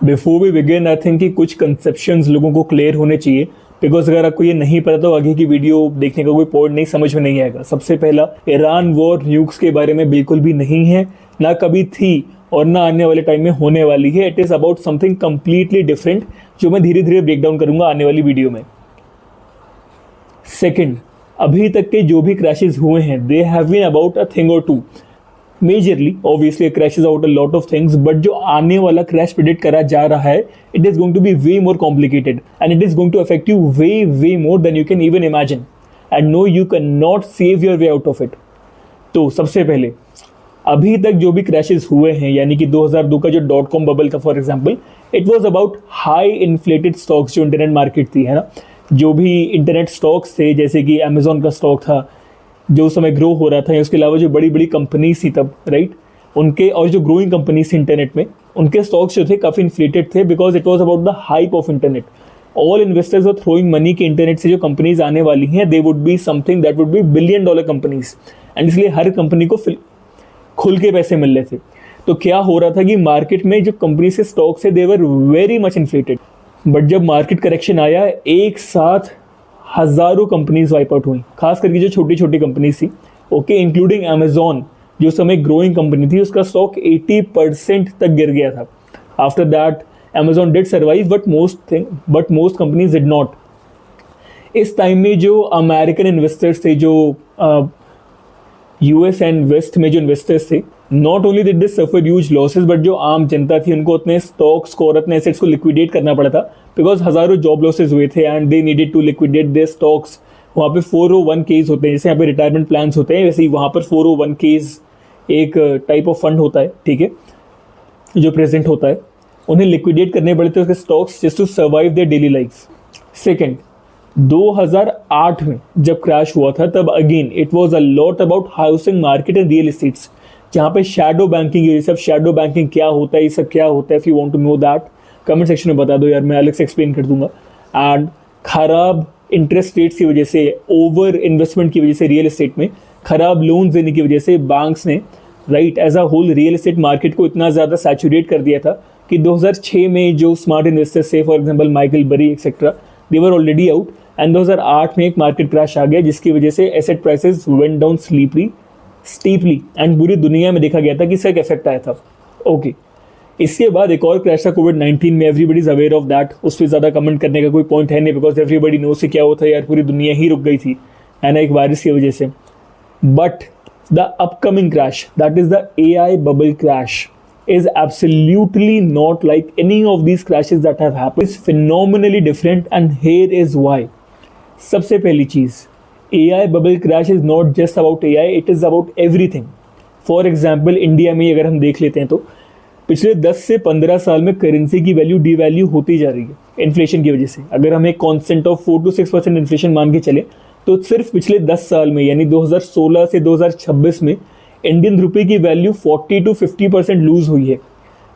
Before we begin I think कि कुछ conceptions लोगों को क्लियर होने चाहिए, बिकॉज अगर आपको ये नहीं पता तो आगे की वीडियो देखने का कोई पॉइंट नहीं, समझ में नहीं आएगा। सबसे पहला, ईरान वॉर न्यूक्स के बारे में बिल्कुल भी नहीं है, ना कभी थी और ना आने वाले टाइम में होने वाली है। It is about something completely different, जो मैं धीरे धीरे ब्रेक डाउन करूंगा आने वाली वीडियो में। सेकेंड, अभी तक के जो भी क्रैशेज हुए हैं they have been about a thing or two. Majorly obviously crashes out a lot of things, but जो आने वाला क्रैश प्रेडिक्ट करा जा रहा है, it is going to be way more complicated and it is going to affect you way more than you can even imagine, and no you can not save your way out of it. तो सबसे पहले, अभी तक जो भी crashes हुए हैं, यानी कि 2002 का जो .com बबल था for example, it was about high inflated stocks, जो इंटरनेट मार्केट थी, है ना। जो भी इंटरनेट स्टॉक्स थे, जैसे कि अमेजोन का स्टॉक था जो उस समय ग्रो हो रहा था, या उसके अलावा जो बड़ी बड़ी कंपनीज थी तब, राइट, उनके, और जो ग्रोइंग कंपनीज थी इंटरनेट में, उनके स्टॉक्स जो थे काफ़ी इन्फ्लेटेड थे, because it was about the hype of internet. All investors are throwing money कि इंटरनेट से जो कंपनीज आने वाली हैं they would be something that would be $1 billion companies, and इसलिए हर कंपनी को खुल के पैसे मिल रहे थे। तो क्या हो रहा था कि मार्केट में जो कंपनीज के स्टॉक्स थे they were very much inflated, but जब मार्केट करेक्शन आया, एक साथ हज़ारों कंपनीज वाइप आउट हुई, खास करके जो छोटी छोटी कंपनीज थी, ओके, इंक्लूडिंग अमेजॉन, जो समय ग्रोइंग कंपनी थी, उसका स्टॉक 80% तक गिर गया था। After that Amazon did survive, but most companies did not. इस टाइम में जो अमेरिकन इन्वेस्टर्स थे, जो यूएस एंड वेस्ट में जो इन्वेस्टर्स थे, not only did they suffer huge losses, but जो आम जनता थी उनको अपने स्टॉक्स को और अपने एसेट्स को लिक्विडेट करना पड़ा था, बिकॉज हज़ारों जॉब लॉसेज हुए थे and they needed to liquidate their stocks. वहाँ पे 401Ks होते हैं, जैसे यहाँ पे रिटायरमेंट प्लान्स होते हैं, वैसे ही वहाँ पर 401Ks एक टाइप ऑफ फंड होता है, ठीक है, जो प्रेजेंट होता है। उन्हें लिक्विडेट करने पड़े थे उसके stocks just to survive their daily life. Second, 2008 में जब क्रैश हुआ था, तब again it was a lot about housing market and real estates, जहाँ पे शैडो बैंकिंग, ये सब शैडो बैंकिंग क्या होता है, ये सब क्या होता है, if you want to know that comment section में बता दो यार, मैं अलग से एक्सप्लेन कर दूंगा। एंड खराब इंटरेस्ट रेट्स की वजह से, ओवर इन्वेस्टमेंट की वजह से रियल एस्टेट में, खराब लोन्स देने की वजह से बैंक्स ने, right, as a whole real estate market को इतना ज़्यादा सैचुरेट कर दिया था कि 2006 में जो स्मार्ट इन्वेस्टर्स थे, फॉर एग्जाम्पल माइकल बरी etcetera, they were already out, and 2008 में एक मार्केट क्रैश आ गया, जिसकी वजह से asset prices went down steeply and पूरी दुनिया में देखा गया था कि इसका एक इफेक्ट आया था। ओके, इसके बाद एक और क्रैश था कोविड-19 में, everybody is aware of that. उस पर ज़्यादा कमेंट करने का कोई पॉइंट है नहीं, बिकॉज एवरीबडी नो से क्या होता है यार, पूरी दुनिया ही रुक गई थी, है ना, एक वायरस की वजह से। But the upcoming crash, that is the AI bubble crash, is absolutely not like any of these crashes that have happened. It's phenomenally different, and here is why. सबसे पहली चीज़, AI bubble crash is not just about AI, it is about everything. For example India में अगर हम देख लेते हैं तो पिछले 10 से 15 साल में करेंसी की वैल्यू डीवैल्यू होती जा रही है इन्फ्लेशन की वजह से। अगर हम एक कॉन्स्टेंट ऑफ 4 to 6% इन्फ्लेशन मान के चले, तो सिर्फ पिछले 10 साल में, यानी 2016 से 2026 में, इंडियन रुपए की वैल्यू 40 to 50% लूज हुई है।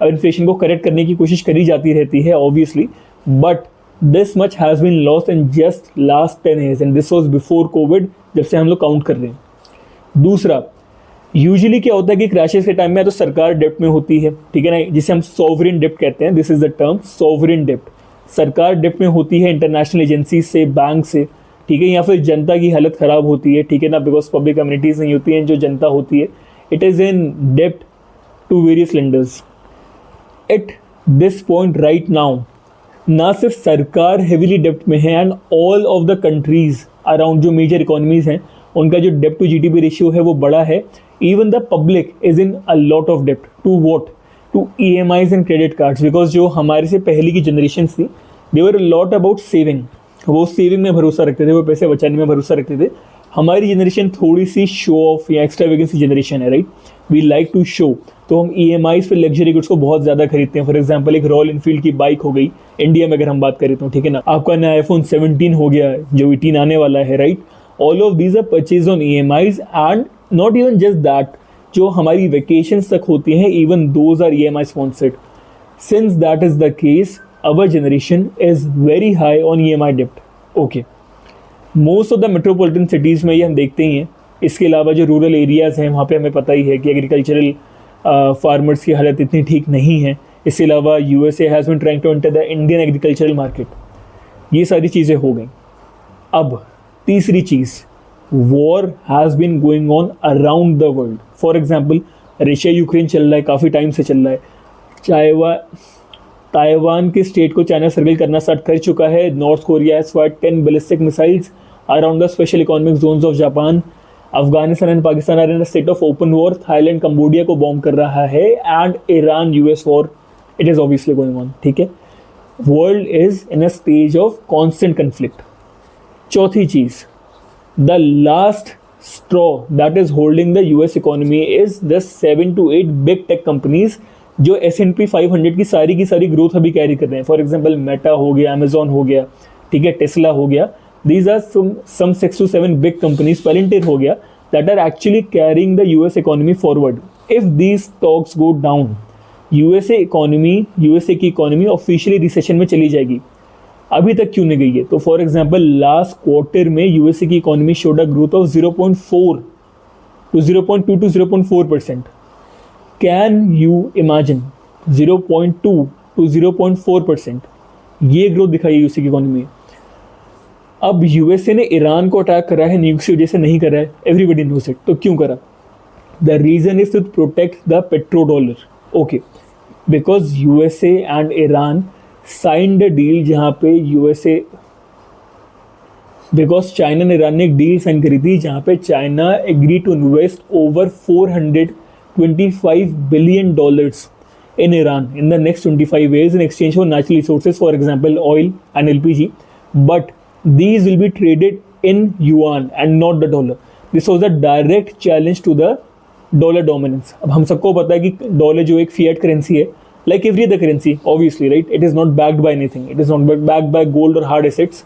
अब इन्फ्लेशन को करेक्ट करने की कोशिश करी जाती रहती है obviously, but this much has been lost in just last 10 years, and this was before COVID, जब से हम लोग काउंट कर रहे हैं। दूसरा, यूजुअली क्या होता है कि क्रैशेस के टाइम में तो सरकार डेप्ट में होती है, ठीक है ना, जिसे हम सॉवरेन डेप्ट कहते हैं, this is the term sovereign डेप्ट। सरकार डेप्ट में होती है इंटरनेशनल एजेंसी से, बैंक से, ठीक है, या फिर जनता की हालत ख़राब होती है, ठीक है ना, बिकॉज पब्लिक कम्युनिटीज़ नहीं होती हैं, जो जनता होती है, इट इज़ इन डेप्ट to various lenders. At this point right now, ना सिर्फ सरकार हेविली डेप्ट में है, and all of the countries around जो मेजर इकोनॉमीज हैं, उनका जो डेप्ट टू GDP रेशियो है वो बड़ा है। Even the public is in a lot of डेप्ट to what, to EMIs and credit cards, because जो हमारे से पहले की जनरेशन थी, they were lot about saving, वो सेविंग में भरोसा रखते थे, वो पैसे बचाने में भरोसा रखते थे। हमारी जनरेशन थोड़ी सी शो ऑफ या एक्स्ट्रा वेगेंसी जनरेशन है, right, we like to show, तो हम EMIs पे लग्जरी गुड्स को बहुत ज़्यादा खरीदते हैं। फॉर एग्जांपल एक रॉयल इनफील्ड की बाइक हो गई, इंडिया में अगर हम बात करें तो, ठीक है ना, आपका नया iPhone 17 हो गया, जो 18 आने वाला है, right, all of these are purchase on EMIs, and not even just that, जो हमारी वेकेशंस तक होती हैं, even those are EMI sponsored. Since that is the case, our generation is very high on EMI debt. Okay. Most of the metropolitan cities में ये हम देखते ही हैं। इसके अलावा जो रूरल एरियाज़ हैं, वहाँ पे हमें पता ही है कि एग्रीकल्चरल फार्मर्स की हालत इतनी ठीक नहीं है, इसके अलावा USA has been trying to enter the Indian agricultural market. ये सारी चीज़ें हो गई। अब तीसरी चीज़, war has been going on around the world. For example Russia Ukraine चल रहा है, काफ़ी टाइम से चल रहा है। ताइवान के स्टेट को चाइना सर्वेल करना स्टार्ट कर चुका है। North Korea has fired 10 ballistic missiles around the special economic zones of Japan. Afghanistan and Pakistan are in a state of open war. Thailand Cambodia को बॉम्ब कर रहा है। And Iran US war, it is obviously going on. ठीक है, world is in a stage of constant conflict. चौथी चीज़, the last straw that is holding the US economy is the 7 to 8 big tech companies जो S&P 500 की सारी growth अभी carry कर रहे हैं। फॉर एग्जाम्पल मेटा हो गया, अमेजोन हो गया, ठीक है, टेस्ला हो गया। These are some 6 to 7 big companies, Palantir हो गया, that are actually carrying the US economy forward. If these stocks go down, USA की इकोनॉमी ऑफिशियली रिसेशन में चली जाएगी। अभी तक क्यों नहीं गई है? तो फॉर एग्जाम्पल लास्ट क्वार्टर में USA की economy showed a growth of 0.4 to 0.2 to 0.4%। Can you imagine 0.2 to 0.4% ये ग्रोथ दिखाई है USA की इकोनॉमी में। अब USA ने ईरान को अटैक करा है, न्यूक्लियर की वजह से नहीं करा है, एवरीबडी नोस इट। तो क्यों करा? The reason is to protect the petro dollar. Okay, because USA and Iran signed a deal जहाँ पे बिकॉज चाइना ने ईरान ने एक डील साइन करी थी जहाँ पे China agree to invest over $425 billion in Iran in the next 25 years in exchange for natural resources, for example oil and LPG, but these will be traded in yuan and not the dollar. This was a direct challenge to the dollar dominance. अब हम सबको पता है कि dollar जो एक fiat currency है, like every other currency, obviously, right? It is not backed by anything. It is not backed by gold or hard assets.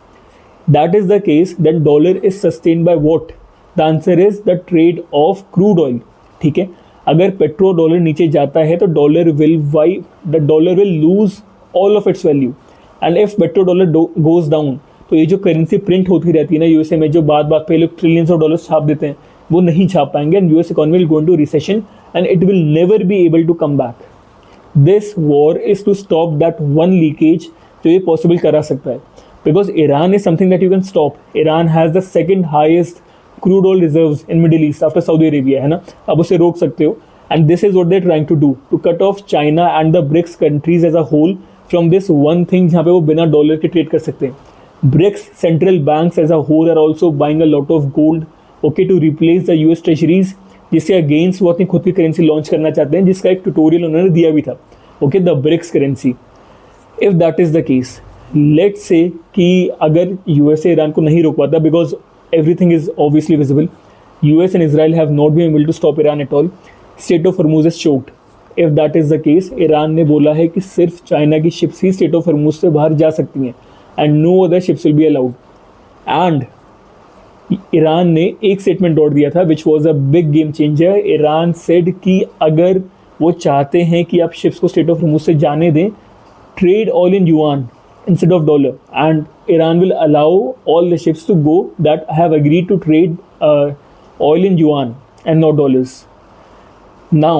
That is the case. Then dollar is sustained by what? The answer is the trade of crude oil. ठीक है, अगर petro dollar नीचे जाता है तो dollar will lose all of its value. And if petro dollar goes down, तो ये जो करेंसी प्रिंट होती रहती है ना USA में, जो बात पे लोग ट्रिलियंस ऑफ डॉलर्स छाप देते हैं, वो नहीं छाप पाएंगे। And US economy will go into recession and it will never be able to come back. This war is to stop that one leakage जो ये पॉसिबल करा सकता है, because Iran is something that you can stop. Iran has the second highest crude oil reserves in Middle East after Saudi Arabia, है ना। अब उसे रोक सकते हो। And this is what they are trying to do, to cut off China and the BRICS countries as a whole from this one thing जहाँ पे वो बिना डॉलर के ट्रेड कर सकते हैं। BRICS central banks as a whole are also buying a lot of gold, okay, to replace the US treasuries, जिसके against वो अपनी खुद की करेंसी लॉन्च करना चाहते हैं, जिसका एक ट्यूटोरियल उन्होंने दिया भी था, okay, the BRICS currency. If that is the case, let's say कि अगर USA ईरान को नहीं रोक पाता, because everything is obviously visible, US and Israel have not been able to stop Iran at all. Strait of Hormuz is choked. If that is the case, Iran ने बोला है कि सिर्फ चाइना की शिप्स ही स्ट्रेट ऑफ हॉर्मुज से बाहर जा सकती हैं and no other ships will be allowed. And Iran ने एक स्टेटमेंट और दिया था which was a big game changer. Iran said कि अगर वो चाहते हैं कि आप शिप्स को स्ट्रेट ऑफ हॉर्मुज से जाने दें, trade all in yuan instead of dollar, and Iran will allow all the ships to go that have agreed to trade oil in yuan and not dollars. Now,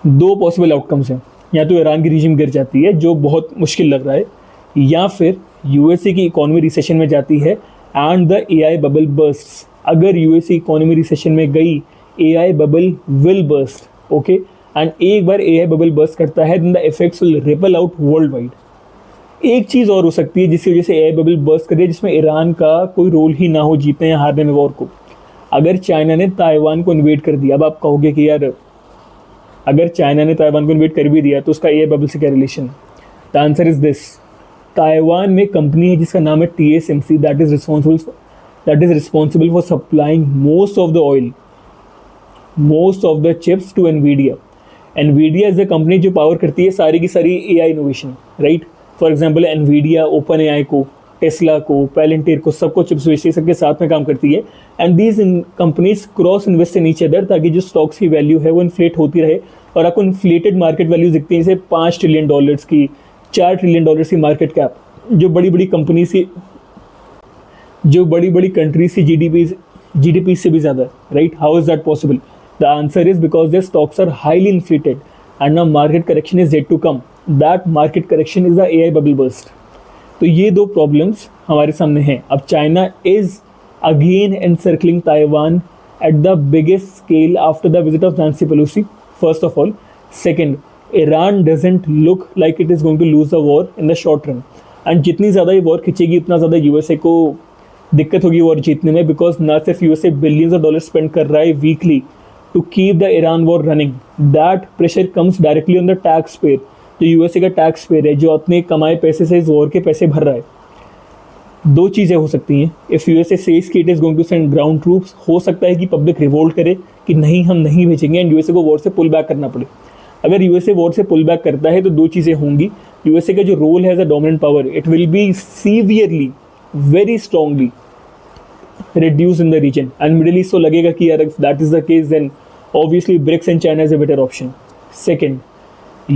दो possible outcomes हैं, या तो Iran की regime गिर जाती है जो बहुत मुश्किल लग रहा है, या फिर USA की इकोनॉमी रिसेशन में जाती है and the AI bubble bursts. अगर USA इकोनॉमी रिसेशन में गई, AI bubble will burst, okay, and एक बार AI बबल बर्स्ट करता है then the effects will ripple out world wide. एक चीज़ और हो सकती है जिसकी वजह से AI बबल बर्स्ट करे, जिसमें ईरान का कोई रोल ही ना हो जीतने या हारने में वॉर को। अगर चाइना ने ताइवान को इन्वेड कर दिया, अब आप कहोगे कि यार अगर चाइना ने ताइवान को इन्वेड कर भी दिया तो उसका AI बबल से क्या relation? The answer is this, Taiwan में कंपनी है जिसका नाम है TSMC, that is responsible for supplying most of the oil, most of the chips to NVIDIA। NVIDIA is the company जो पावर करती है सारी की सारी AI innovation, right. For example NVIDIA OpenAI को, टेस्ला को, पेलेंटियर को, सबको चिप्स बेचती है, सबके साथ में काम करती है। And these companies cross invest in each other, ताकि जो स्टॉक्स की वैल्यू है वो इन्फ्लेट होती रहे। और आपको इन्फ्लेटेड मार्केट वैल्यू दिखती है, जैसे $5 ट्रिलियन की, $4 ट्रिलियन की मार्केट कैप, जो बड़ी बड़ी कंपनीज की, जो बड़ी बड़ी कंट्रीज की GDP से भी ज़्यादा, right. How is that possible? The answer is because their stocks are highly inflated. and now market correction is yet to come. That market correction is the AI bubble burst. तो ये दो problems हमारे सामने हैं. अब China is again encircling Taiwan at the biggest scale after the visit of Nancy Pelosi, first of all. Second, Iran doesn't look like it is going to lose the war in the short run. And जितनी ज़्यादा ये war खिंचेगी उतना ज़्यादा USA को दिक्कत होगी war जीतने में, बिकॉज ना सिर्फ USA billions of dollar spend कर रहा है weekly to keep the Iran war running. That pressure comes directly on the tax payer. जो यूएसए का टैक्स पेयर है, जो अपने कमाए पैसे से इस वॉर के पैसे भर रहा है. दो चीज़ें हो सकती हैं. इफ़ यूएसए सेज कि it is going to send ground troops, हो सकता है कि पब्लिक रिवोल्ट करे कि नहीं हम नहीं भेजेंगे एंड यूएसए को वॉर से पुल बैक करना पड़े. अगर यूएसए वॉर से पुल बैक करता है तो दो चीज़ें होंगी. यूएसए का जो रोल है as a dominant power, it will be severely, very strongly reduce in the region, and Middle East तो लगेगा कि यार if that is the case then obviously BRICS and China is a better option. Second,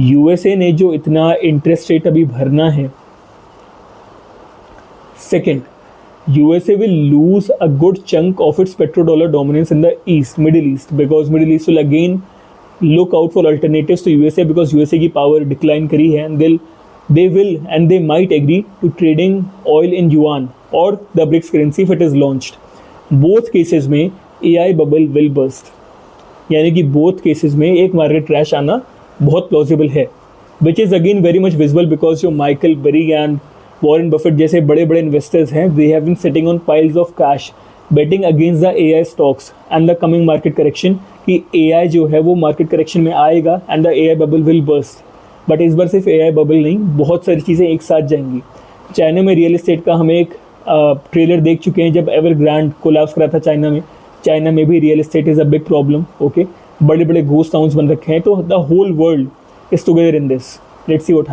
USA ने जो इतना interest rate अभी भरना है, second, USA will lose a good chunk of its petrodollar dominance in the East, Middle East, because Middle East will again look out for alternatives to USA because USA की power decline करी है, and they will and they might agree to trading oil in yuan or the BRICS currency if it is launched. Both cases में AI bubble will burst. यानी कि both cases में एक market crash आना बहुत plausible है, which is again very much visible because जो Michael Burry and Warren Buffett जैसे बड़े बड़े इन्वेस्टर्स हैं, they have been sitting on piles of cash betting against the AI stocks and the coming market correction कि AI जो है वो market correction में आएगा and the AI bubble will burst. But इस बार सिर्फ AI बबल नहीं, बहुत सारी चीज़ें एक साथ जाएंगी. चाइना में रियल एस्टेट का हम एक ट्रेलर देख चुके हैं जब एवरग्रांड कोलैप्स करा था चाइना में. चाइना में भी real estate is a big problem. Okay, बड़े बड़े घोस्ट टाउन्स बन रखे हैं. तो the whole world is together in this. Let's see what